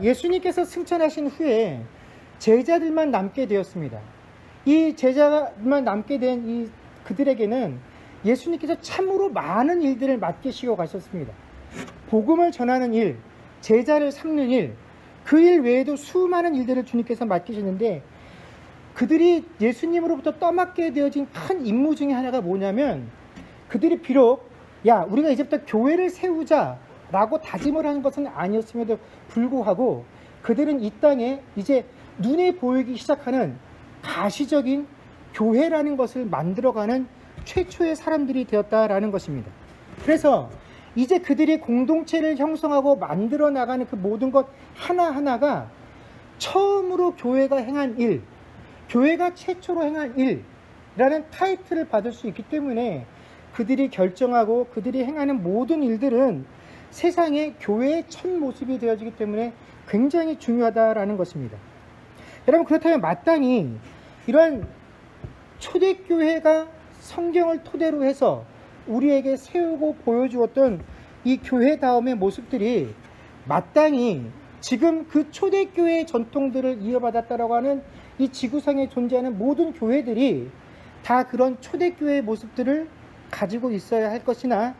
예수님께서 승천하신 후에 제자들만 남게 되었습니다. 이 제자만 남게 된 그들에게는 예수님께서 참으로 많은 일들을 맡기시고 가셨습니다. 복음을 전하는 일, 제자를 삼는 일, 그 일 외에도 수많은 일들을 주님께서 맡기시는데, 그들이 예수님으로부터 떠맡게 되어진 큰 임무 중에 하나가 뭐냐면, 그들이 비록 우리가 이제부터 교회를 세우자 라고 다짐을 하는 것은 아니었음에도 불구하고 그들은 이 땅에 이제 눈에 보이기 시작하는 가시적인 교회라는 것을 만들어가는 최초의 사람들이 되었다라는 것입니다. 그래서 이제 그들이 공동체를 형성하고 만들어 나가는 그 모든 것 하나하나가 처음으로 교회가 행한 일, 교회가 최초로 행한 일이라는 타이틀을 받을 수 있기 때문에 그들이 결정하고 그들이 행하는 모든 일들은 세상의 교회의 첫 모습이 되어지기 때문에 굉장히 중요하다라는 것입니다. 여러분, 그렇다면 마땅히 이러한 초대교회가 성경을 토대로 해서 우리에게 세우고 보여주었던 이 교회다움의 모습들이 마땅히 지금 그 초대교회의 전통들을 이어받았다라고 하는 이 지구상에 존재하는 모든 교회들이 다 그런 초대교회의 모습들을 가지고 있어야 할 것이나,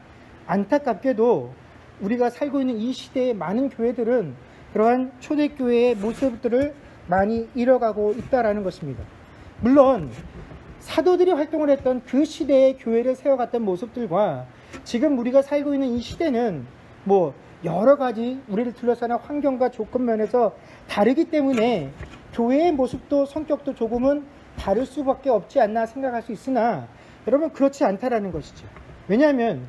안타깝게도 우리가 살고 있는 이 시대의 많은 교회들은 그러한 초대교회의 모습들을 많이 잃어가고 있다라는 것입니다. 물론 사도들이 활동을 했던 그 시대의 교회를 세워갔던 모습들과 지금 우리가 살고 있는 이 시대는 여러 가지 우리를 둘러싸는 환경과 조건 면에서 다르기 때문에 교회의 모습도 성격도 조금은 다를 수밖에 없지 않나 생각할 수 있으나, 여러분, 그렇지 않다라는 것이죠. 왜냐하면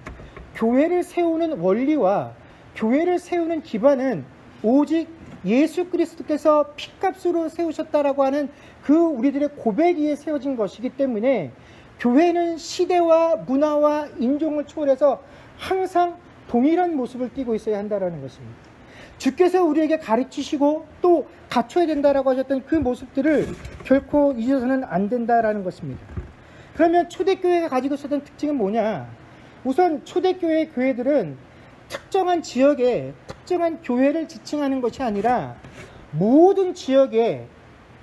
교회를 세우는 원리와 교회를 세우는 기반은 오직 예수 그리스도께서 핏값으로 세우셨다라고 하는 그 우리들의 고백 위에 세워진 것이기 때문에 교회는 시대와 문화와 인종을 초월해서 항상 동일한 모습을 띠고 있어야 한다는 것입니다. 주께서 우리에게 가르치시고 또 갖춰야 된다라고 하셨던 그 모습들을 결코 잊어서는 안 된다라는 것입니다. 그러면 초대교회가 가지고 있었던 특징은 뭐냐? 우선 초대교회 교회들은 특정한 지역에 특정한 교회를 지칭하는 것이 아니라 모든 지역의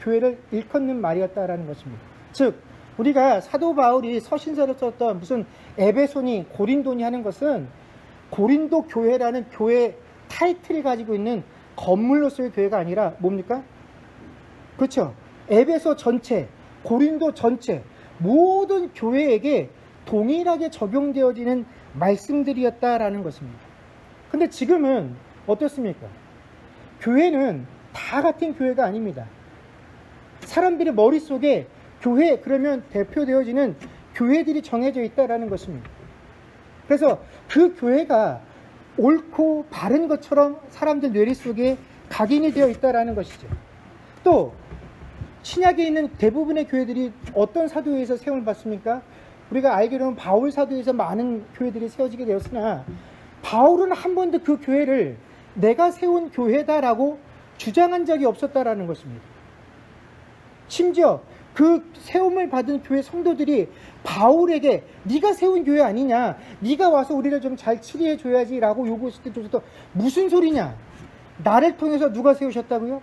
교회를 일컫는 말이었다라는 것입니다. 즉, 우리가 사도 바울이 서신서를 썼던 무슨 에베소니, 고린도니 하는 것은 고린도 교회라는 교회 타이틀을 가지고 있는 건물로서의 교회가 아니라 뭡니까? 그렇죠. 에베소 전체, 고린도 전체, 모든 교회에게 동일하게 적용되어지는 말씀들이었다라는 것입니다. 근데 지금은 어떻습니까? 교회는 다 같은 교회가 아닙니다. 사람들의 머릿속에 교회 그러면 대표되어지는 교회들이 정해져 있다라는 것입니다. 그래서 그 교회가 옳고 바른 것처럼 사람들 뇌리속에 각인이 되어 있다라는 것이죠. 또 신약에 있는 대부분의 교회들이 어떤 사도에 의해서 세움을 받습니까? 우리가 알기로는 바울 사도에 의해서 많은 교회들이 세워지게 되었으나 바울은 한 번도 그 교회를 내가 세운 교회다라고 주장한 적이 없었다라는 것입니다. 심지어 그 세움을 받은 교회 성도들이 바울에게 네가 세운 교회 아니냐, 네가 와서 우리를 좀 잘 치리해 줘야지 라고 요구했을 때도 무슨 소리냐, 나를 통해서 누가 세우셨다고요?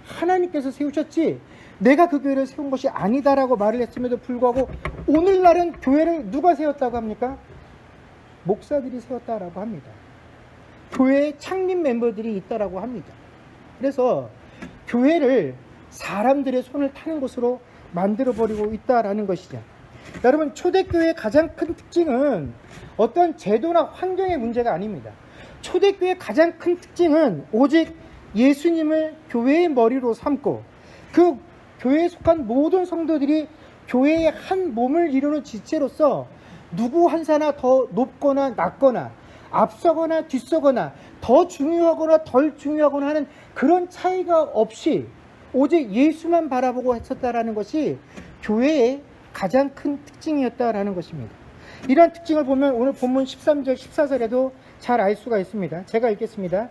하나님께서 세우셨지 내가 그 교회를 세운 것이 아니다라고 말을 했음에도 불구하고 오늘날은 교회를 누가 세웠다고 합니까? 목사들이 세웠다라고 합니다. 교회에 창립 멤버들이 있다라고 합니다. 그래서 교회를 사람들의 손을 타는 곳으로 만들어버리고 있다라는 것이죠. 여러분, 초대교회의 가장 큰 특징은 어떤 제도나 환경의 문제가 아닙니다. 초대교회의 가장 큰 특징은 오직 예수님을 교회의 머리로 삼고 그 교회에 속한 모든 성도들이 교회의 한 몸을 이루는 지체로서 누구 한 사나 더 높거나 낮거나 앞서거나 뒤서거나 더 중요하거나 덜 중요하거나 하는 그런 차이가 없이 오직 예수만 바라보고 했었다라는 것이 교회의 가장 큰 특징이었다라는 것입니다. 이러한 특징을 보면 오늘 본문 13절 14절에도 잘 알 수가 있습니다. 제가 읽겠습니다.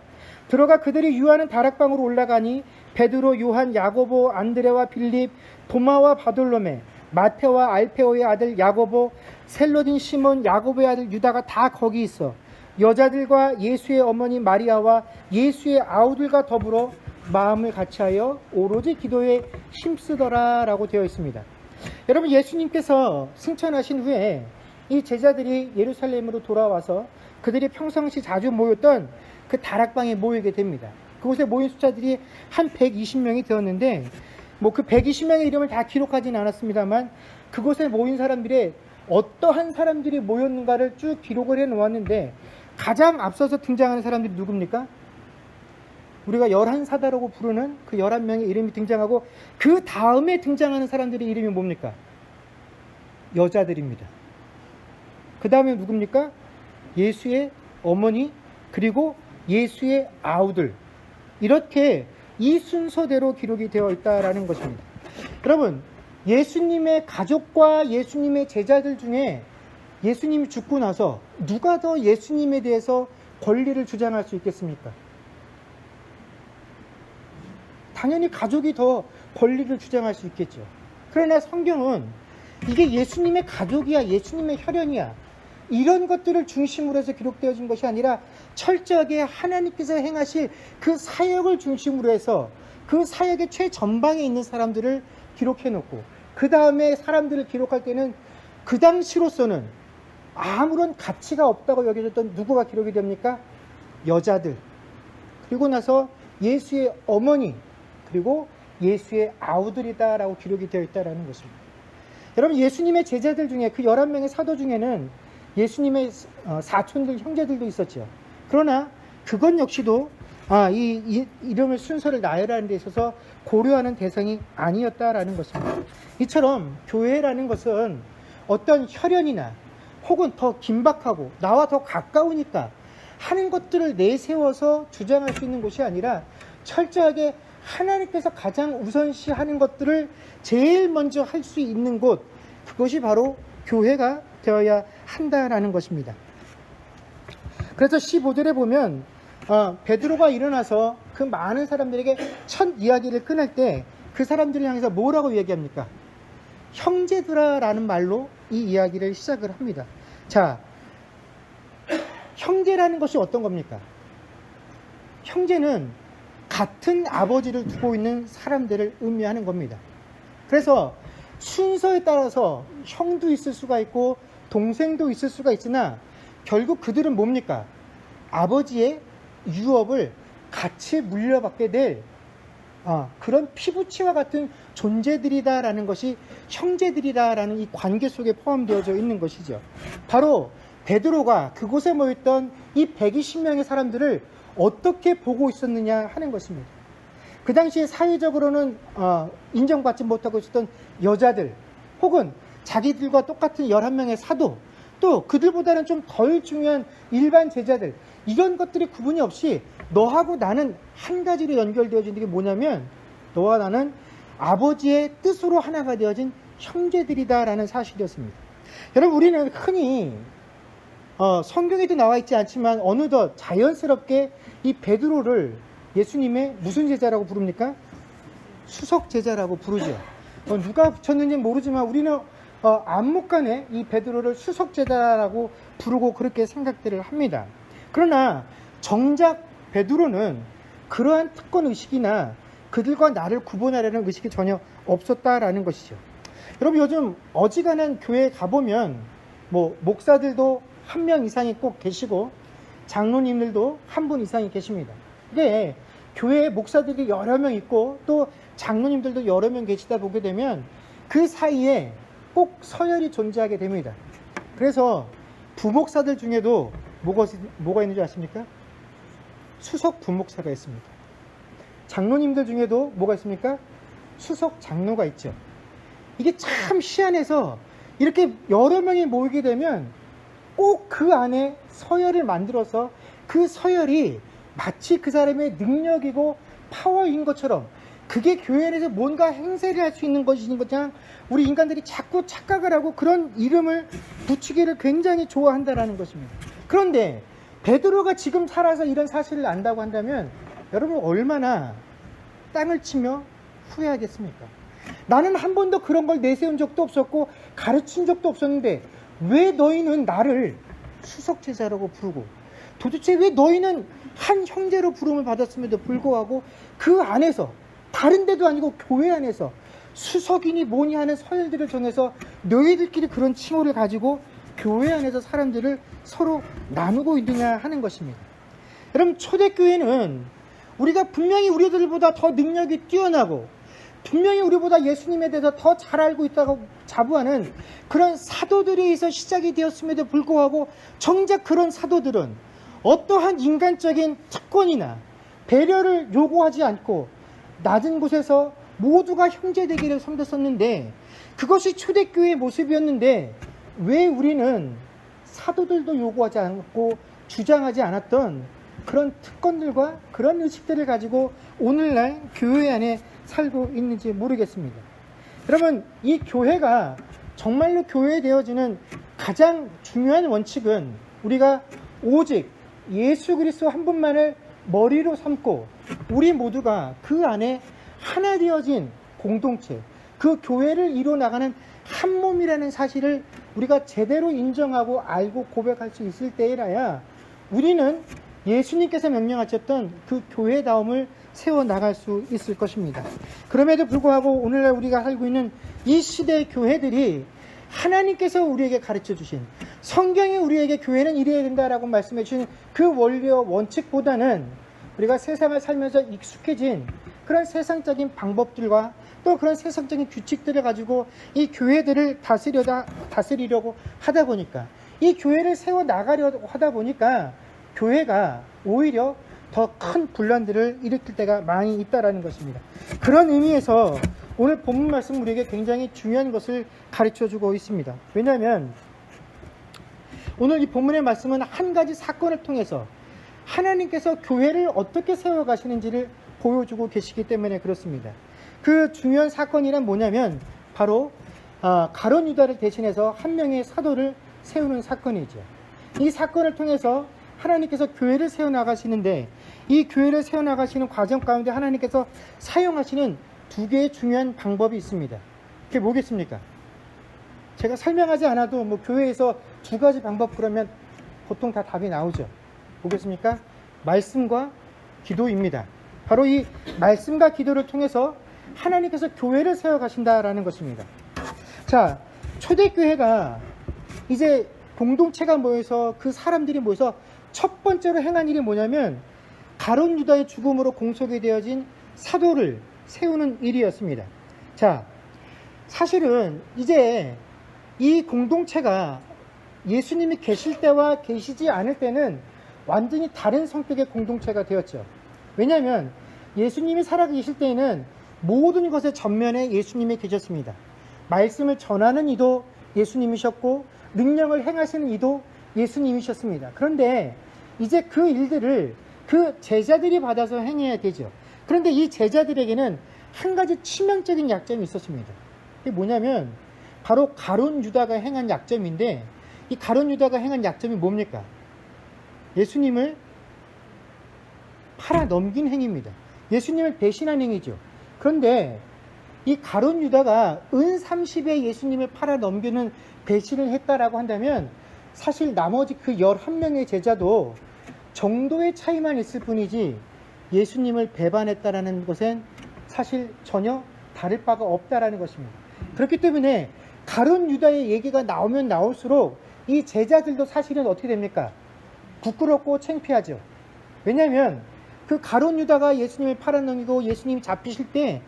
들어가 그들이 유하는 다락방으로 올라가니 베드로, 요한, 야고보, 안드레와 빌립, 도마와 바돌로메, 마테와 알페오의 아들 야고보, 셀로딘 시몬, 야고보의 아들 유다가 다 거기 있어. 여자들과 예수의 어머니 마리아와 예수의 아우들과 더불어 마음을 같이하여 오로지 기도에 힘쓰더라 라고 되어 있습니다. 여러분, 예수님께서 승천하신 후에 이 제자들이 예루살렘으로 돌아와서 그들이 평상시 자주 모였던 그 다락방에 모이게 됩니다. 그곳에 모인 숫자들이 한 120명이 되었는데 그 120명의 이름을 다 기록하진 않았습니다만 그곳에 모인 사람들의 어떠한 사람들이 모였는가를 쭉 기록을 해 놓았는데 가장 앞서서 등장하는 사람들이 누굽니까? 우리가 11사다라고 부르는 그 11명의 이름이 등장하고 그 다음에 등장하는 사람들의 이름이 뭡니까? 여자들입니다. 그 다음에 누굽니까? 예수의 어머니 그리고 예수의 아우들, 이렇게 이 순서대로 기록이 되어 있다라는 것입니다. 여러분, 예수님의 가족과 예수님의 제자들 중에 예수님이 죽고 나서 누가 더 예수님에 대해서 권리를 주장할 수 있겠습니까? 당연히 가족이 더 권리를 주장할 수 있겠죠. 그러나 성경은 이게 예수님의 가족이야, 예수님의 혈연이야, 이런 것들을 중심으로 해서 기록되어진 것이 아니라 철저하게 하나님께서 행하실 그 사역을 중심으로 해서 그 사역의 최전방에 있는 사람들을 기록해 놓고 그 다음에 사람들을 기록할 때는 그 당시로서는 아무런 가치가 없다고 여겨졌던 누구가 기록이 됩니까? 여자들, 그리고 나서 예수의 어머니, 그리고 예수의 아우들이다라고 기록이 되어 있다는 것입니다. 여러분, 예수님의 제자들 중에 그 11명의 사도 중에는 예수님의 사촌들, 형제들도 있었죠. 그러나 그것 역시도 이 이름을 순서를 나열하는 데 있어서 고려하는 대상이 아니었다라는 것입니다. 이처럼 교회라는 것은 어떤 혈연이나 혹은 더 긴박하고 나와 더 가까우니까 하는 것들을 내세워서 주장할 수 있는 곳이 아니라 철저하게 하나님께서 가장 우선시하는 것들을 제일 먼저 할 수 있는 곳, 그것이 바로 교회가 되어야 한다라는 것입니다. 그래서 15절에 보면 베드로가 일어나서 그 많은 사람들에게 첫 이야기를 끝낼 때 그 사람들을 향해서 뭐라고 얘기합니까? 형제들아라는 말로 이 이야기를 시작을 합니다. 자, 형제라는 것이 어떤 겁니까? 형제는 같은 아버지를 두고 있는 사람들을 의미하는 겁니다. 그래서 순서에 따라서 형도 있을 수가 있고 동생도 있을 수가 있으나 결국 그들은 뭡니까? 아버지의 유업을 같이 물려받게 될 그런 피부치와 같은 존재들이다라는 것이 형제들이다라는 이 관계 속에 포함되어져 있는 것이죠. 바로 베드로가 그곳에 모였던 이 120명의 사람들을 어떻게 보고 있었느냐 하는 것입니다. 그 당시에 사회적으로는 인정받지 못하고 있었던 여자들, 혹은 자기들과 똑같은 11명의 사도, 또 그들보다는 좀 덜 중요한 일반 제자들, 이런 것들이 구분이 없이 너하고 나는 한 가지로 연결되어진 게 뭐냐면 너와 나는 아버지의 뜻으로 하나가 되어진 형제들이다라는 사실이었습니다. 여러분, 우리는 흔히 성경에도 나와 있지 않지만 어느덧 자연스럽게 이 베드로를 예수님의 무슨 제자라고 부릅니까? 수석 제자라고 부르죠. 누가 붙였는지는 모르지만 우리는 안목간에 이 베드로를 수석 제자라고 부르고 그렇게 생각들을 합니다. 그러나 정작 베드로는 그러한 특권 의식이나 그들과 나를 구분하려는 의식이 전혀 없었다라는 것이죠. 여러분, 요즘 어지간한 교회에 가보면 목사들도 한 명 이상이 꼭 계시고 장로님들도 한 분 이상이 계십니다. 근데 교회에 목사들이 여러 명 있고 또 장로님들도 여러 명 계시다 보게 되면 그 사이에 꼭 서열이 존재하게 됩니다. 그래서 부목사들 중에도 뭐가 있는지 아십니까? 수석 부목사가 있습니다. 장로님들 중에도 뭐가 있습니까? 수석 장로가 있죠. 이게 참 희한해서 이렇게 여러 명이 모이게 되면 꼭 그 안에 서열을 만들어서 그 서열이 마치 그 사람의 능력이고 파워인 것처럼 그게 교회 안에서 뭔가 행세를 할 수 있는 것인 것처럼 우리 인간들이 자꾸 착각을 하고 그런 이름을 붙이기를 굉장히 좋아한다라는 것입니다. 그런데 베드로가 지금 살아서 이런 사실을 안다고 한다면 여러분 얼마나 땅을 치며 후회하겠습니까? 나는 한 번도 그런 걸 내세운 적도 없었고 가르친 적도 없었는데 왜 너희는 나를 수석제자라고 부르고 도대체 왜 너희는 한 형제로 부름을 받았음에도 불구하고 그 안에서 다른 데도 아니고 교회 안에서 수석이니 뭐니 하는 서열들을 정해서 너희들끼리 그런 칭호를 가지고 교회 안에서 사람들을 서로 나누고 있느냐 하는 것입니다. 여러분, 초대교회는 우리가 분명히 우리들보다 더 능력이 뛰어나고 분명히 우리보다 예수님에 대해서 더 잘 알고 있다고 자부하는 그런 사도들에 의해서 시작이 되었음에도 불구하고 정작 그런 사도들은 어떠한 인간적인 특권이나 배려를 요구하지 않고 낮은 곳에서 모두가 형제되기를 섬겼었는데, 그것이 초대교회의 모습이었는데 왜 우리는 사도들도 요구하지 않고 주장하지 않았던 그런 특권들과 그런 의식들을 가지고 오늘날 교회 안에 살고 있는지 모르겠습니다. 여러분, 이 교회가 정말로 교회되어지는 가장 중요한 원칙은 우리가 오직 예수 그리스도 한 분만을 머리로 삼고 우리 모두가 그 안에 하나 되어진 공동체, 그 교회를 이루어나가는 한 몸이라는 사실을 우리가 제대로 인정하고 알고 고백할 수 있을 때에라야 우리는 예수님께서 명령하셨던 그 교회다움을 세워나갈 수 있을 것입니다. 그럼에도 불구하고 오늘날 우리가 살고 있는 이 시대의 교회들이 하나님께서 우리에게 가르쳐 주신, 성경이 우리에게 교회는 이래야 된다라고 말씀해 주신 그 원리와 원칙보다는 우리가 세상을 살면서 익숙해진 그런 세상적인 방법들과 또 그런 세상적인 규칙들을 가지고 이 교회들을 다스리려고 하다 보니까, 이 교회를 세워나가려고 하다 보니까 교회가 오히려 더 큰 분란들을 일으킬 때가 많이 있다라는 것입니다. 그런 의미에서 오늘 본문 말씀 우리에게 굉장히 중요한 것을 가르쳐주고 있습니다. 왜냐하면 오늘 이 본문의 말씀은 한 가지 사건을 통해서 하나님께서 교회를 어떻게 세워가시는지를 보여주고 계시기 때문에 그렇습니다. 그 중요한 사건이란 뭐냐면 바로 가룟 유다를 대신해서 한 명의 사도를 세우는 사건이죠. 이 사건을 통해서 하나님께서 교회를 세워나가시는데, 이 교회를 세워나가시는 과정 가운데 하나님께서 사용하시는 두 개의 중요한 방법이 있습니다. 그게 뭐겠습니까? 제가 설명하지 않아도 뭐 교회에서 두 가지 방법 그러면 보통 다 답이 나오죠. 뭐겠습니까? 말씀과 기도입니다. 바로 이 말씀과 기도를 통해서 하나님께서 교회를 세워가신다라는 것입니다. 자, 초대교회가 이제 공동체가 모여서 그 사람들이 모여서 첫 번째로 행한 일이 뭐냐면 가룟 유다의 죽음으로 공속이 되어진 사도를 세우는 일이었습니다. 자, 사실은 이제 이 공동체가 예수님이 계실 때와 계시지 않을 때는 완전히 다른 성격의 공동체가 되었죠. 왜냐하면 예수님이 살아계실 때에는 모든 것의 전면에 예수님이 계셨습니다. 말씀을 전하는 이도 예수님이셨고 능력을 행하시는 이도 예수님이셨습니다. 그런데 이제 그 일들을 그 제자들이 받아서 행해야 되죠. 그런데 이 제자들에게는 한 가지 치명적인 약점이 있었습니다. 그게 뭐냐면 바로 가룟 유다가 행한 약점인데, 이 가룟 유다가 행한 약점이 뭡니까? 예수님을 팔아 넘긴 행위입니다. 예수님을 배신한 행위죠. 그런데 이 가룟 유다가 은 30에 예수님을 팔아 넘기는 배신을 했다라고 한다면 사실 나머지 그 11명의 제자도 정도의 차이만 있을 뿐이지 예수님을 배반했다라는 것은 사실 전혀 다를 바가 없다라는 것입니다. 그렇기 때문에 가룟 유다의 얘기가 나오면 나올수록 이 제자들도 사실은 어떻게 됩니까? 부끄럽고 창피하죠. 왜냐하면 그 가룟 유다가 예수님을 팔아넘기고 예수님이 잡히실 때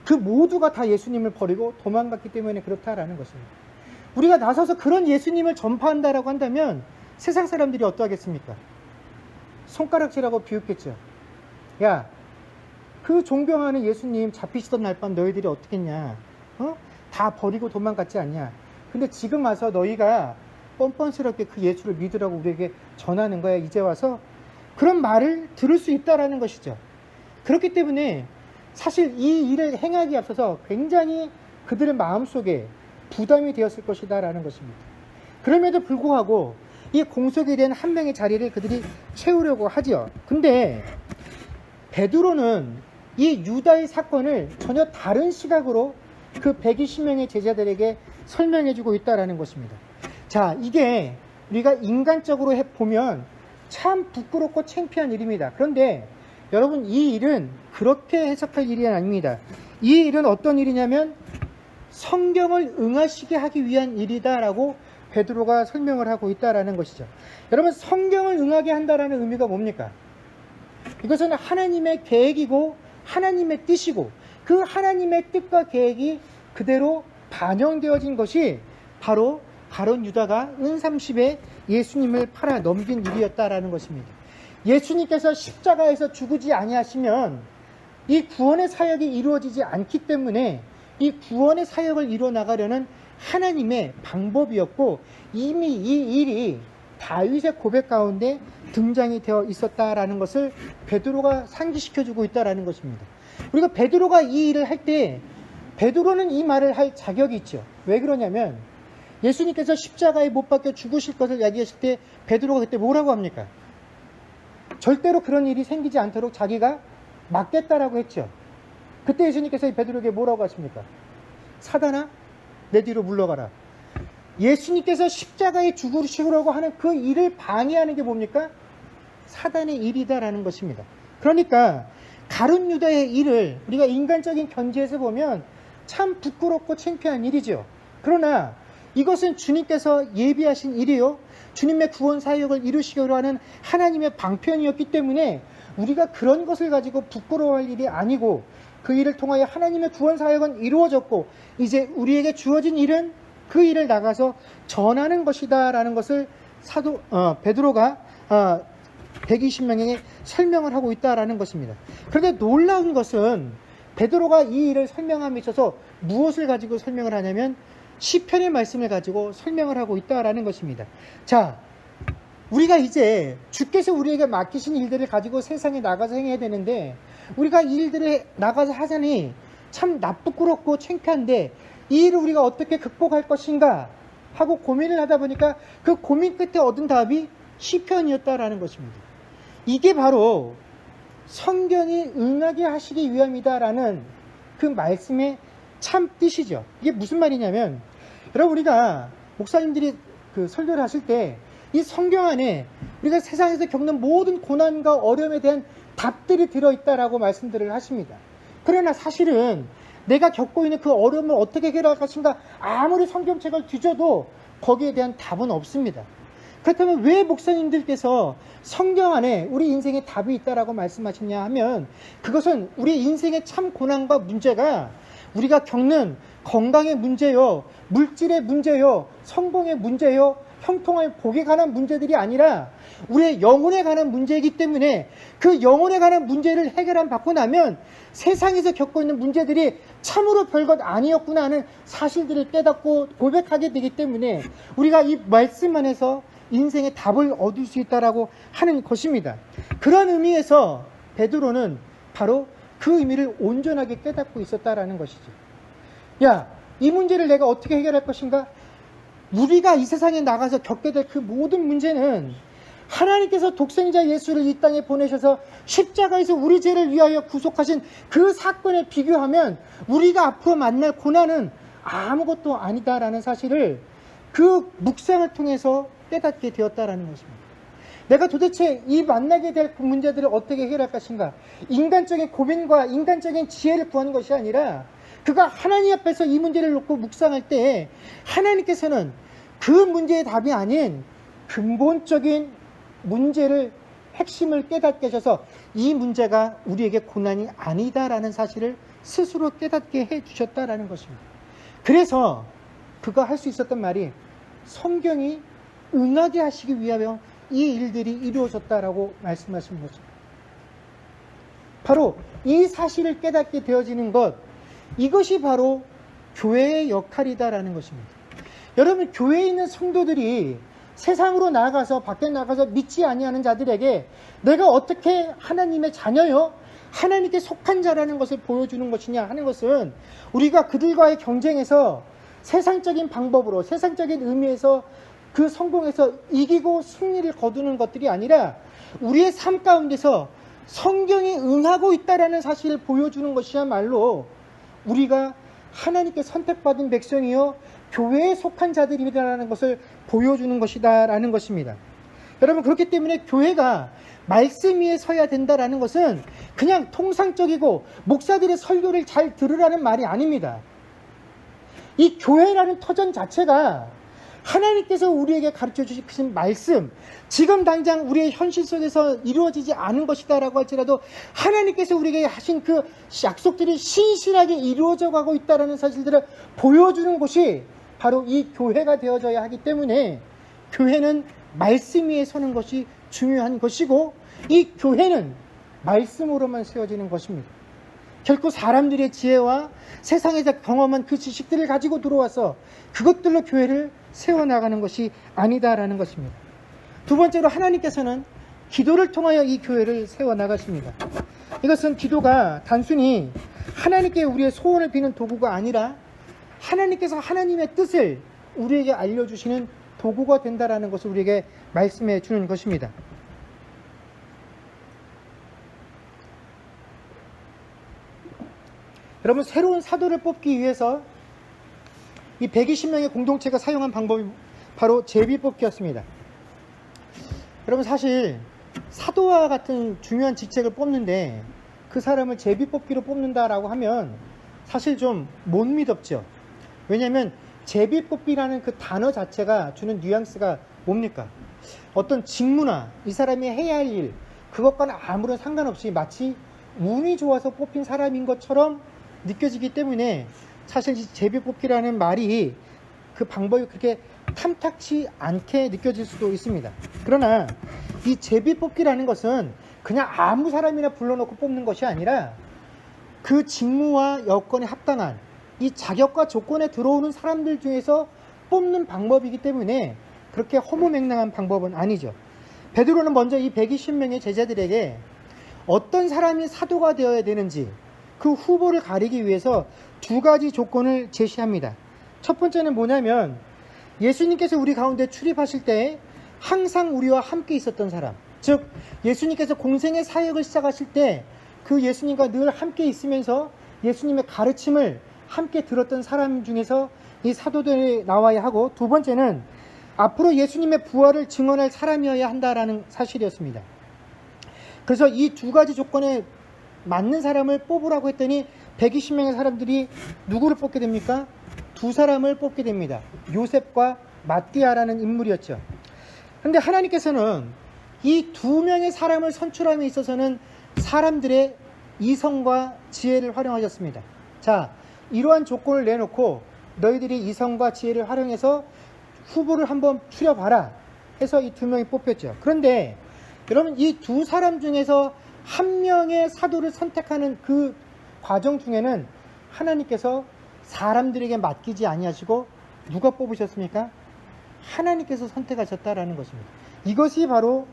그 모두가 다 예수님을 버리고 도망갔기 때문에 그렇다라는 것입니다. 우리가 나서서 그런 예수님을 전파한다라고 한다면 세상 사람들이 어떠하겠습니까? 손가락질하고 비웃겠죠. 야, 그 존경하는 예수님 잡히시던 날 밤 너희들이 어떻겠냐? 다 버리고 도망갔지 않냐? 근데 지금 와서 너희가 뻔뻔스럽게 그 예수를 믿으라고 우리에게 전하는 거야, 이제 와서? 그런 말을 들을 수 있다라는 것이죠. 그렇기 때문에 사실 이 일을 행하기에 앞서서 굉장히 그들의 마음속에 부담이 되었을 것이다 라는 것입니다. 그럼에도 불구하고 이 공속에 대한 한 명의 자리를 그들이 채우려고 하죠. 근데 베드로는 이 유다의 사건을 전혀 다른 시각으로 그 120명의 제자들에게 설명해 주고 있다라는 것입니다. 자, 이게 우리가 인간적으로 보면 참 부끄럽고 창피한 일입니다. 그런데 여러분, 이 일은 그렇게 해석할 일이 아닙니다. 이 일은 어떤 일이냐면 성경을 응하시게 하기 위한 일이다라고 베드로가 설명을 하고 있다라는 것이죠. 여러분, 성경을 응하게 한다라는 의미가 뭡니까? 이것은 하나님의 계획이고 하나님의 뜻이고 그 하나님의 뜻과 계획이 그대로 반영되어진 것이 바로 가룟 유다가 은30에 예수님을 팔아 넘긴 일이었다라는 것입니다. 예수님께서 십자가에서 죽으지 아니하시면 이 구원의 사역이 이루어지지 않기 때문에 이 구원의 사역을 이루어 나가려는 하나님의 방법이었고, 이미 이 일이 다윗의 고백 가운데 등장이 되어 있었다라는 것을 베드로가 상기시켜주고 있다라는 것입니다. 우리가 베드로가 이 일을 할 때 베드로는 이 말을 할 자격이 있죠. 왜 그러냐면 예수님께서 십자가에 못 박혀 죽으실 것을 이야기하실 때 베드로가 그때 뭐라고 합니까? 절대로 그런 일이 생기지 않도록 자기가 막겠다라고 했죠. 그때 예수님께서 베드로에게 뭐라고 하십니까? 사단아, 내 뒤로 물러가라. 예수님께서 십자가에 죽으시려고 하는 그 일을 방해하는 게 뭡니까? 사단의 일이다라는 것입니다. 그러니까 가룟 유다의 일을 우리가 인간적인 견지에서 보면 참 부끄럽고 창피한 일이죠. 그러나 이것은 주님께서 예비하신 일이요, 주님의 구원 사역을 이루시려고 하는 하나님의 방편이었기 때문에 우리가 그런 것을 가지고 부끄러워할 일이 아니고, 그 일을 통하여 하나님의 구원 사역은 이루어졌고 이제 우리에게 주어진 일은 그 일을 나가서 전하는 것이다 라는 것을 베드로가 120명에게 설명을 하고 있다라는 것입니다. 그런데 놀라운 것은 베드로가 이 일을 설명함에 있어서 무엇을 가지고 설명을 하냐면 시편의 말씀을 가지고 설명을 하고 있다라는 것입니다. 자, 우리가 이제 주께서 우리에게 맡기신 일들을 가지고 세상에 나가서 행해야 되는데, 우리가 이 일들을 나가서 하자니 참 나쁘고 창피한데 이 일을 우리가 어떻게 극복할 것인가 하고 고민을 하다 보니까 그 고민 끝에 얻은 답이 시편이었다라는 것입니다. 이게 바로 성경이 응하게 하시기 위함이다라는 그 말씀의 참 뜻이죠. 이게 무슨 말이냐면, 여러분, 우리가 목사님들이 그 설교를 하실 때 이 성경 안에 우리가 세상에서 겪는 모든 고난과 어려움에 대한 답들이 들어있다라고 말씀들을 하십니다. 그러나 사실은 내가 겪고 있는 그 어려움을 어떻게 해결할 것인가 아무리 성경책을 뒤져도 거기에 대한 답은 없습니다. 그렇다면 왜 목사님들께서 성경 안에 우리 인생에 답이 있다라고 말씀하시냐 하면, 그것은 우리 인생의 참 고난과 문제가 우리가 겪는 건강의 문제요, 물질의 문제요, 성공의 문제요, 형통한 복에 관한 문제들이 아니라 우리의 영혼에 관한 문제이기 때문에 그 영혼에 관한 문제를 해결한 받고 나면 세상에서 겪고 있는 문제들이 참으로 별것 아니었구나 하는 사실들을 깨닫고 고백하게 되기 때문에 우리가 이 말씀 안에서 인생의 답을 얻을 수 있다라고 하는 것입니다. 그런 의미에서 베드로는 바로 그 의미를 온전하게 깨닫고 있었다라는 것이죠. 야, 이 문제를 내가 어떻게 해결할 것인가? 우리가 이 세상에 나가서 겪게 될 그 모든 문제는 하나님께서 독생자 예수를 이 땅에 보내셔서 십자가에서 우리 죄를 위하여 구속하신 그 사건에 비교하면 우리가 앞으로 만날 고난은 아무것도 아니다라는 사실을 그 묵상을 통해서 깨닫게 되었다라는 것입니다. 내가 도대체 이 만나게 될 그 문제들을 어떻게 해결할 것인가? 인간적인 고민과 인간적인 지혜를 구하는 것이 아니라 그가 하나님 앞에서 이 문제를 놓고 묵상할 때 하나님께서는 그 문제의 답이 아닌 근본적인 문제를 핵심을 깨닫게 하셔서 이 문제가 우리에게 고난이 아니다라는 사실을 스스로 깨닫게 해주셨다라는 것입니다. 그래서 그가 할 수 있었던 말이 성경이 응하게 하시기 위하여 이 일들이 이루어졌다라고 말씀하신 거죠. 바로 이 사실을 깨닫게 되어지는 것, 이것이 바로 교회의 역할이다라는 것입니다. 여러분, 교회에 있는 성도들이 세상으로 나가서 밖에 나가서 믿지 아니하는 자들에게 내가 어떻게 하나님의 자녀요, 하나님께 속한 자라는 것을 보여주는 것이냐 하는 것은 우리가 그들과의 경쟁에서 세상적인 방법으로 세상적인 의미에서 그 성공에서 이기고 승리를 거두는 것들이 아니라 우리의 삶 가운데서 성경이 응하고 있다라는 사실을 보여주는 것이야말로 우리가 하나님께 선택받은 백성이요 교회에 속한 자들이라는 것을 보여주는 것이다라는 것입니다. 여러분, 그렇기 때문에 교회가 말씀 위에 서야 된다라는 것은 그냥 통상적이고 목사들의 설교를 잘 들으라는 말이 아닙니다. 이 교회라는 터전 자체가 하나님께서 우리에게 가르쳐 주신 말씀, 지금 당장 우리의 현실 속에서 이루어지지 않은 것이다라고 할지라도 하나님께서 우리에게 하신 그 약속들이 신실하게 이루어져 가고 있다는 사실들을 보여주는 곳이 바로 이 교회가 되어져야 하기 때문에 교회는 말씀 위에 서는 것이 중요한 것이고, 이 교회는 말씀으로만 세워지는 것입니다. 결코 사람들의 지혜와 세상에서 경험한 그 지식들을 가지고 들어와서 그것들로 교회를 세워나가는 것이 아니다라는 것입니다. 두 번째로, 하나님께서는 기도를 통하여 이 교회를 세워나가십니다. 이것은 기도가 단순히 하나님께 우리의 소원을 비는 도구가 아니라 하나님께서 하나님의 뜻을 우리에게 알려주시는 도구가 된다라는 것을 우리에게 말씀해 주는 것입니다. 여러분, 새로운 사도를 뽑기 위해서 이 120명의 공동체가 사용한 방법이 바로 제비뽑기였습니다. 여러분, 사실 사도와 같은 중요한 직책을 뽑는데 그 사람을 제비뽑기로 뽑는다라고 하면 사실 좀 못 믿었죠. 왜냐하면 제비뽑기라는 그 단어 자체가 주는 뉘앙스가 뭡니까? 어떤 직무나 이 사람이 해야 할 일, 그것과는 아무런 상관없이 마치 운이 좋아서 뽑힌 사람인 것처럼 느껴지기 때문에 사실 이 제비뽑기라는 말이, 그 방법이 그렇게 탐탁치 않게 느껴질 수도 있습니다. 그러나 이 제비뽑기라는 것은 그냥 아무 사람이나 불러놓고 뽑는 것이 아니라 그 직무와 여건에 합당한 이 자격과 조건에 들어오는 사람들 중에서 뽑는 방법이기 때문에 그렇게 허무맹랑한 방법은 아니죠. 베드로는 먼저 이 120명의 제자들에게 어떤 사람이 사도가 되어야 되는지 그 후보를 가리기 위해서 두 가지 조건을 제시합니다. 첫 번째는 뭐냐면, 예수님께서 우리 가운데 출입하실 때 항상 우리와 함께 있었던 사람, 즉 예수님께서 공생의 사역을 시작하실 때 그 예수님과 늘 함께 있으면서 예수님의 가르침을 함께 들었던 사람 중에서 이 사도들이 나와야 하고, 두 번째는 앞으로 예수님의 부활을 증언할 사람이어야 한다라는 사실이었습니다. 그래서 이 두 가지 조건에 맞는 사람을 뽑으라고 했더니 120명의 사람들이 누구를 뽑게 됩니까? 두 사람을 뽑게 됩니다. 요셉과 마띠아라는 인물이었죠. 그런데 하나님께서는 이 두 명의 사람을 선출함에 있어서는 사람들의 이성과 지혜를 활용하셨습니다. 자, 이러한 조건을 내놓고 너희들이 이성과 지혜를 활용해서 후보를 한번 추려봐라 해서 이 두 명이 뽑혔죠. 그런데 여러분, 이 두 사람 중에서 한 명의 사도를 선택하는 그 과정 중에는 하나님께서 사람들에게 맡기지 아니하시고 누가 뽑으셨습니까? 하나님께서 선택하셨다라는 것입니다. 이것이 바로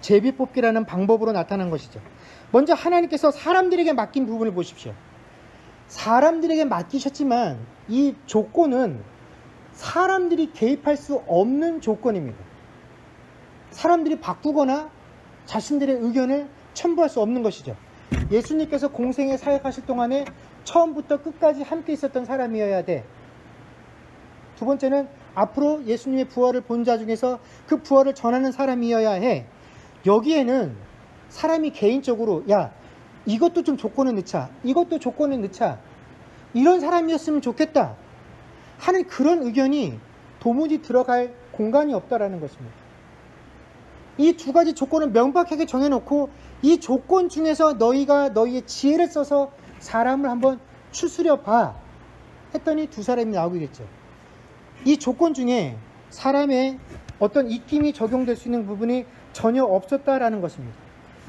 제비뽑기라는 방법으로 나타난 것이죠. 먼저 하나님께서 사람들에게 맡긴 부분을 보십시오. 사람들에게 맡기셨지만 이 조건은 사람들이 개입할 수 없는 조건입니다. 사람들이 바꾸거나 자신들의 의견을 첨부할 수 없는 것이죠. 예수님께서 공생에 사역하실 동안에 처음부터 끝까지 함께 있었던 사람이어야 돼. 두 번째는 앞으로 예수님의 부활을 본 자 중에서 그 부활을 전하는 사람이어야 해. 여기에는 사람이 개인적으로 야, 이것도 좀 조건을 넣자, 이것도 조건을 넣자, 이런 사람이었으면 좋겠다 하는 그런 의견이 도무지 들어갈 공간이 없다라는 것입니다. 이 두 가지 조건을 명백하게 정해놓고 이 조건 중에서 너희가 너희의 지혜를 써서 사람을 한번 추스려 봐 했더니 두 사람이 나오게 됐죠. 이 조건 중에 사람의 어떤 입김이 적용될 수 있는 부분이 전혀 없었다라는 것입니다.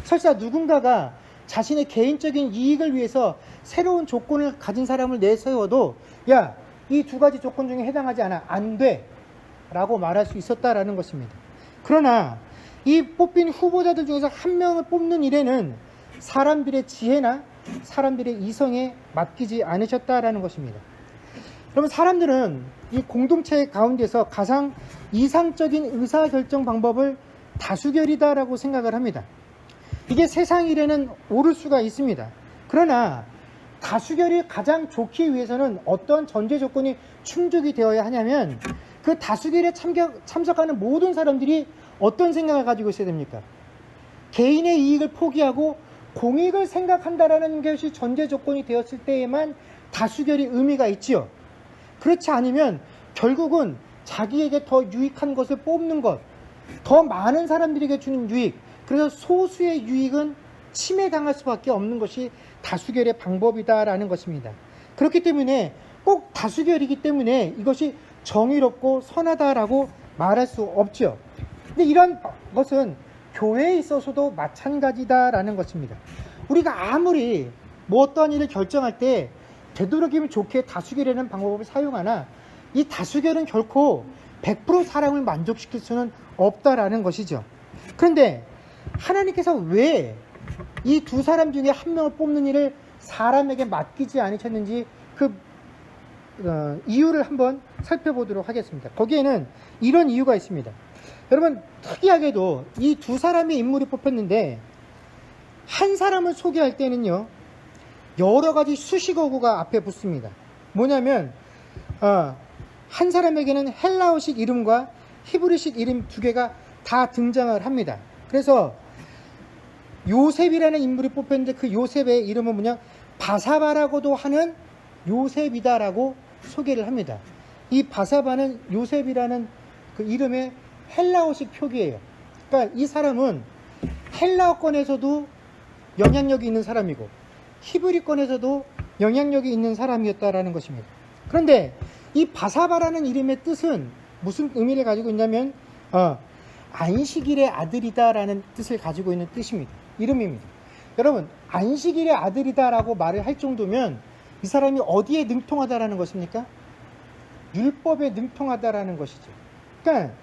설사 누군가가 자신의 개인적인 이익을 위해서 새로운 조건을 가진 사람을 내세워도 야, 이 두 가지 조건 중에 해당하지 않아, 안 돼 라고 말할 수 있었다라는 것입니다. 그러나 이 뽑힌 후보자들 중에서 한 명을 뽑는 일에는 사람들의 지혜나 사람들의 이성에 맡기지 않으셨다라는 것입니다. 그러면 사람들은 이 공동체 가운데서 가장 이상적인 의사결정 방법을 다수결이다라고 생각을 합니다. 이게 세상 일에는 옳을 수가 있습니다. 그러나 다수결이 가장 좋기 위해서는 어떤 전제 조건이 충족이 되어야 하냐면 그 다수결에 참석하는 모든 사람들이 어떤 생각을 가지고 있어야 됩니까? 개인의 이익을 포기하고 공익을 생각한다라는 것이 전제 조건이 되었을 때에만 다수결이 의미가 있지요. 그렇지 않으면 결국은 자기에게 더 유익한 것을 뽑는 것, 더 많은 사람들에게 주는 유익, 그래서 소수의 유익은 침해당할 수밖에 없는 것이 다수결의 방법이다라는 것입니다. 그렇기 때문에 꼭 다수결이기 때문에 이것이 정의롭고 선하다라고 말할 수 없죠. 근데 이런 것은 교회에 있어서도 마찬가지다라는 것입니다. 우리가 아무리 뭐 어떠한 일을 결정할 때 되도록이면 좋게 다수결이라는 방법을 사용하나 이 다수결은 결코 100% 사람을 만족시킬 수는 없다라는 것이죠. 그런데 하나님께서 왜 이 두 사람 중에 한 명을 뽑는 일을 사람에게 맡기지 않으셨는지 그 이유를 한번 살펴보도록 하겠습니다. 거기에는 이런 이유가 있습니다. 여러분, 특이하게도 이 두 사람의 인물이 뽑혔는데 한 사람을 소개할 때는요, 여러 가지 수식어구가 앞에 붙습니다. 뭐냐면 한 사람에게는 헬라어식 이름과 히브리식 이름 두 개가 다 등장을 합니다. 그래서 요셉이라는 인물이 뽑혔는데 그 요셉의 이름은 뭐냐, 바사바라고도 하는 요셉이다라고 소개를 합니다. 이 바사바는 요셉이라는 그 이름의 헬라어식 표기예요. 그러니까 이 사람은 헬라어권에서도 영향력이 있는 사람이고 히브리권에서도 영향력이 있는 사람이었다라는 것입니다. 그런데 이 바사바라는 이름의 뜻은 무슨 의미를 가지고 있냐면 안식일의 아들이다라는 뜻을 가지고 있는 뜻입니다. 이름입니다. 여러분, 안식일의 아들이다라고 말을 할 정도면 이 사람이 어디에 능통하다라는 것입니까? 율법에 능통하다라는 것이죠. 그러니까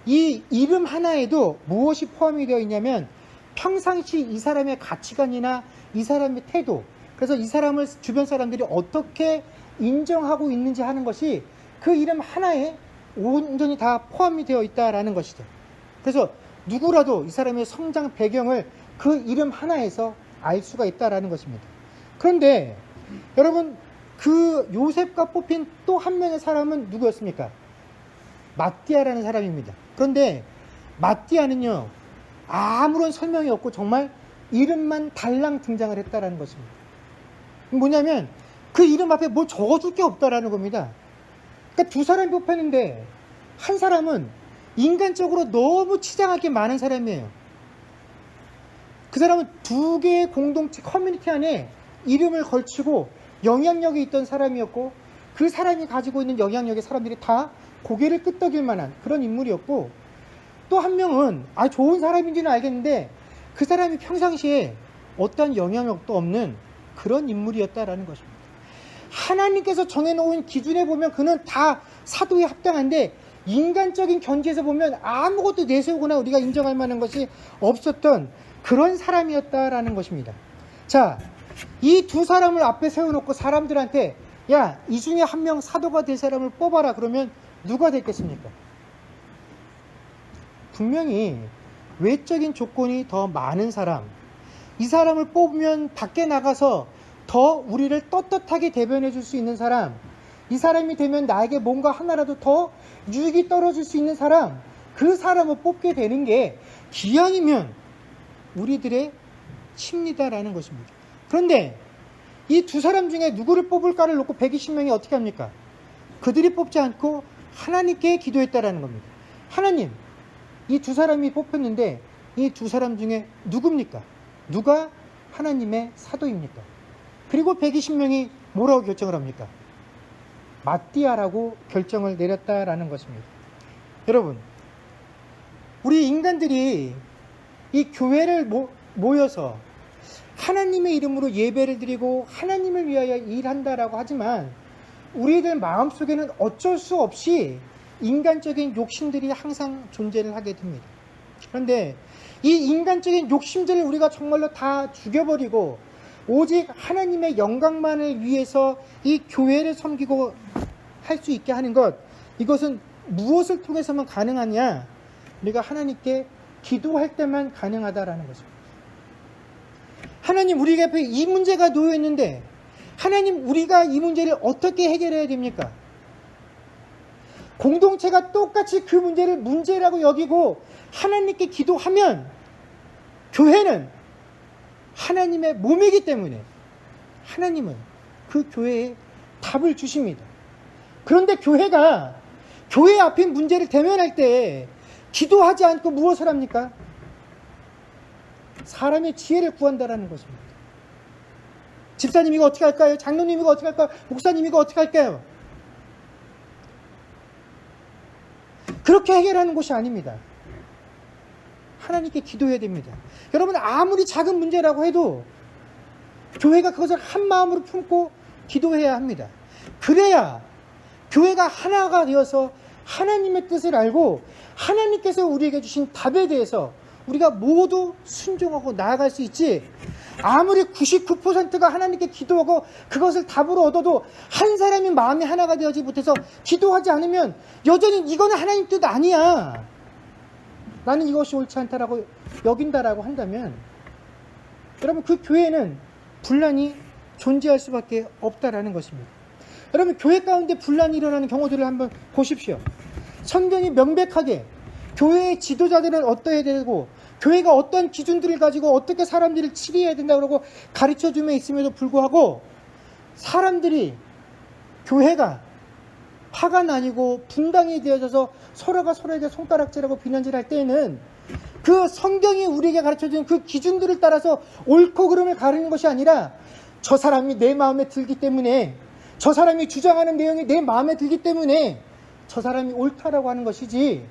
이 이름 하나에도 무엇이 포함이 되어 있냐면 평상시 이 사람의 가치관이나 이 사람의 태도, 그래서 이 사람을 주변 사람들이 어떻게 인정하고 있는지 하는 것이 그 이름 하나에 온전히 다 포함이 되어 있다라는 것이죠. 그래서 누구라도 이 사람의 성장 배경을 그 이름 하나에서 알 수가 있다라는 것입니다. 그런데 여러분, 그 요셉과 뽑힌 또 한 명의 사람은 누구였습니까? 마띠아라는 사람입니다. 그런데 마띠아는요, 아무런 설명이 없고 정말 이름만 달랑 등장을 했다라는 것입니다. 뭐냐면 그 이름 앞에 뭘 적어줄 게 없다라는 겁니다. 그러니까 두 사람이 뽑혔는데 한 사람은 인간적으로 너무 치장하게 많은 사람이에요. 그 사람은 두 개의 공동체 커뮤니티 안에 이름을 걸치고 영향력이 있던 사람이었고 그 사람이 가지고 있는 영향력에 사람들이 다 고개를 끄덕일 만한 그런 인물이었고, 또 한 명은 좋은 사람인지는 알겠는데 그 사람이 평상시에 어떠한 영향력도 없는 그런 인물이었다라는 것입니다. 하나님께서 정해놓은 기준에 보면 그는 다 사도에 합당한데 인간적인 견지에서 보면 아무것도 내세우거나 우리가 인정할 만한 것이 없었던 그런 사람이었다라는 것입니다. 자, 이 두 사람을 앞에 세워놓고 사람들한테 야, 이 중에 한 명 사도가 될 사람을 뽑아라 그러면 누가 됐겠습니까? 분명히 외적인 조건이 더 많은 사람, 이 사람을 뽑으면 밖에 나가서 더 우리를 떳떳하게 대변해 줄 수 있는 사람, 이 사람이 되면 나에게 뭔가 하나라도 더 유익이 떨어질 수 있는 사람, 그 사람을 뽑게 되는 게 기왕이면 우리들의 심리다라는 것입니다. 그런데 이 두 사람 중에 누구를 뽑을까를 놓고 120명이 어떻게 합니까? 그들이 뽑지 않고 하나님께 기도했다라는 겁니다. 하나님, 이 두 사람이 뽑혔는데 이 두 사람 중에 누굽니까? 누가 하나님의 사도입니까? 그리고 120명이 뭐라고 결정을 합니까? 마띠아라고 결정을 내렸다라는 것입니다. 여러분, 우리 인간들이 이 교회를 모여서 하나님의 이름으로 예배를 드리고 하나님을 위하여 일한다라고 하지만 우리들 마음속에는 어쩔 수 없이 인간적인 욕심들이 항상 존재를 하게 됩니다. 그런데 이 인간적인 욕심들을 우리가 정말로 다 죽여버리고 오직 하나님의 영광만을 위해서 이 교회를 섬기고 할 수 있게 하는 것, 이것은 무엇을 통해서만 가능하냐? 우리가 하나님께 기도할 때만 가능하다라는 것입니다. 하나님, 우리 앞에 이 문제가 놓여 있는데 하나님, 우리가 이 문제를 어떻게 해결해야 됩니까? 공동체가 똑같이 그 문제를 문제라고 여기고 하나님께 기도하면 교회는 하나님의 몸이기 때문에 하나님은 그 교회에 답을 주십니다. 그런데 교회가 교회 앞에 문제를 대면할 때 기도하지 않고 무엇을 합니까? 사람의 지혜를 구한다라는 것입니다. 집사님 이거 어떻게 할까요? 장로님 이거 어떻게 할까요? 목사님 이거 어떻게 할까요? 그렇게 해결하는 것이 아닙니다. 하나님께 기도해야 됩니다. 여러분 아무리 작은 문제라고 해도 교회가 그것을 한 마음으로 품고 기도해야 합니다. 그래야 교회가 하나가 되어서 하나님의 뜻을 알고 하나님께서 우리에게 주신 답에 대해서 우리가 모두 순종하고 나아갈 수 있지, 아무리 99%가 하나님께 기도하고 그것을 답으로 얻어도 한 사람이 마음이 하나가 되어지 못해서 기도하지 않으면 여전히 이거는 하나님 뜻 아니야, 나는 이것이 옳지 않다라고 여긴다라고 한다면 여러분 그 교회는 분란이 존재할 수밖에 없다라는 것입니다. 여러분 교회 가운데 분란이 일어나는 경우들을 한번 보십시오. 성경이 명백하게 교회의 지도자들은 어떠해야 되고 교회가 어떤 기준들을 가지고 어떻게 사람들을 치리해야 된다고 가르쳐주며 있음에도 불구하고 사람들이 교회가 화가 나뉘고 분당이 되어져서 서로가 서로에게 손가락질하고 비난질할 때에는 그 성경이 우리에게 가르쳐주는 그 기준들을 따라서 옳고 그름을 가르는 것이 아니라 저 사람이 내 마음에 들기 때문에, 저 사람이 주장하는 내용이 내 마음에 들기 때문에 저 사람이 옳다라고 하는 것이지,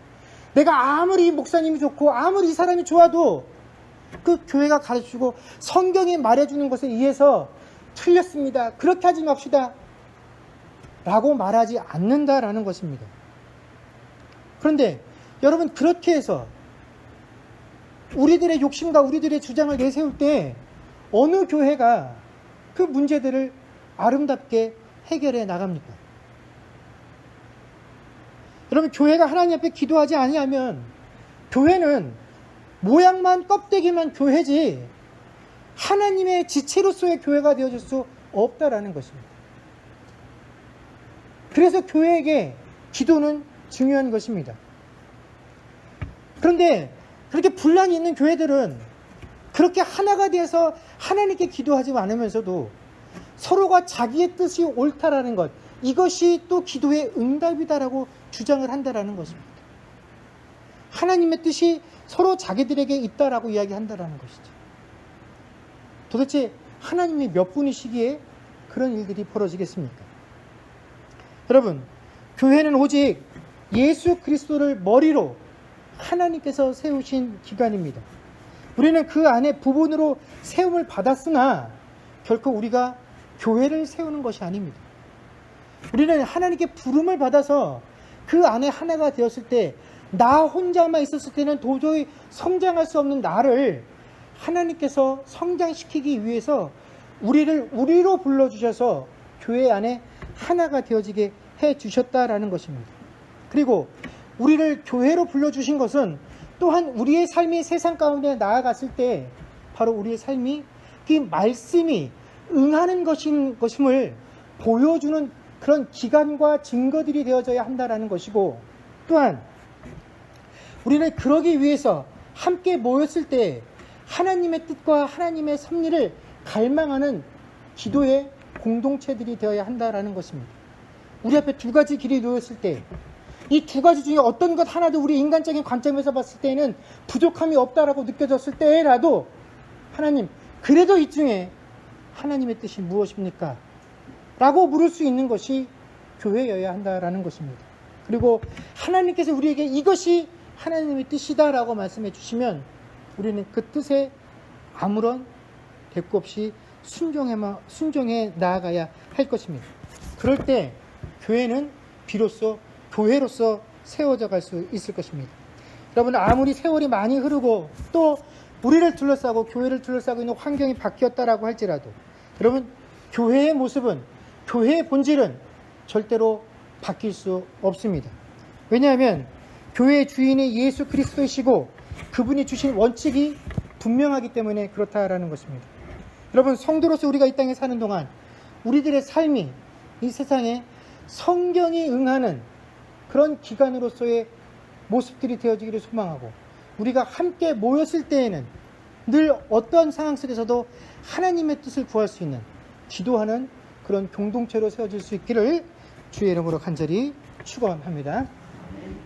내가 아무리 목사님이 좋고 아무리 이 사람이 좋아도 그 교회가 가르치고 성경이 말해주는 것에 의해서 틀렸습니다, 그렇게 하지 맙시다 라고 말하지 않는다라는 것입니다. 그런데 여러분 그렇게 해서 우리들의 욕심과 우리들의 주장을 내세울 때 어느 교회가 그 문제들을 아름답게 해결해 나갑니까? 여러분 교회가 하나님 앞에 기도하지 아니하면 교회는 모양만 껍데기만 교회지 하나님의 지체로서의 교회가 되어질 수 없다라는 것입니다. 그래서 교회에게 기도는 중요한 것입니다. 그런데 그렇게 분란이 있는 교회들은 그렇게 하나가 되어서 하나님께 기도하지 않으면서도 서로가 자기의 뜻이 옳다라는 것, 이것이 또 기도의 응답이다라고 주장을 한다라는 것입니다. 하나님의 뜻이 서로 자기들에게 있다라고 이야기한다라는 것이죠. 도대체 하나님이 몇 분이시기에 그런 일들이 벌어지겠습니까? 여러분, 교회는 오직 예수 그리스도를 머리로 하나님께서 세우신 기관입니다. 우리는 그 안에 부분으로 세움을 받았으나 결코 우리가 교회를 세우는 것이 아닙니다. 우리는 하나님께 부름을 받아서 그 안에 하나가 되었을 때 나 혼자만 있었을 때는 도저히 성장할 수 없는 나를 하나님께서 성장시키기 위해서 우리로 불러주셔서 교회 안에 하나가 되어지게 해주셨다라는 것입니다. 그리고 우리를 교회로 불러주신 것은 또한 우리의 삶이 세상 가운데 나아갔을 때 바로 우리의 삶이 그 말씀이 응하는 것임을 보여주는 그런 기간과 증거들이 되어져야 한다라는 것이고, 또한 우리는 그러기 위해서 함께 모였을 때 하나님의 뜻과 하나님의 섭리를 갈망하는 기도의 공동체들이 되어야 한다라는 것입니다. 우리 앞에 두 가지 길이 놓였을 때 이 두 가지 중에 어떤 것 하나도 우리 인간적인 관점에서 봤을 때는 부족함이 없다라고 느껴졌을 때라도 하나님, 그래도 이 중에 하나님의 뜻이 무엇입니까? 라고 물을 수 있는 것이 교회여야 한다라는 것입니다. 그리고 하나님께서 우리에게 이것이 하나님의 뜻이다라고 말씀해 주시면 우리는 그 뜻에 아무런 대꾸 없이 순종해 나아가야 할 것입니다. 그럴 때 교회는 비로소 교회로서 세워져 갈 수 있을 것입니다. 여러분, 아무리 세월이 많이 흐르고 또 우리를 둘러싸고 교회를 둘러싸고 있는 환경이 바뀌었다라고 할지라도 여러분, 교회의 모습은, 교회의 본질은 절대로 바뀔 수 없습니다. 왜냐하면 교회의 주인이 예수 그리스도이시고 그분이 주신 원칙이 분명하기 때문에 그렇다라는 것입니다. 여러분, 성도로서 우리가 이 땅에 사는 동안 우리들의 삶이 이 세상에 성경이 응하는 그런 기관으로서의 모습들이 되어지기를 소망하고, 우리가 함께 모였을 때에는 늘 어떠한 상황 속에서도 하나님의 뜻을 구할 수 있는, 기도하는 그런 공동체로 세워질 수 있기를 주의 이름으로 간절히 축원합니다.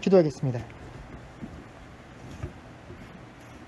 기도하겠습니다.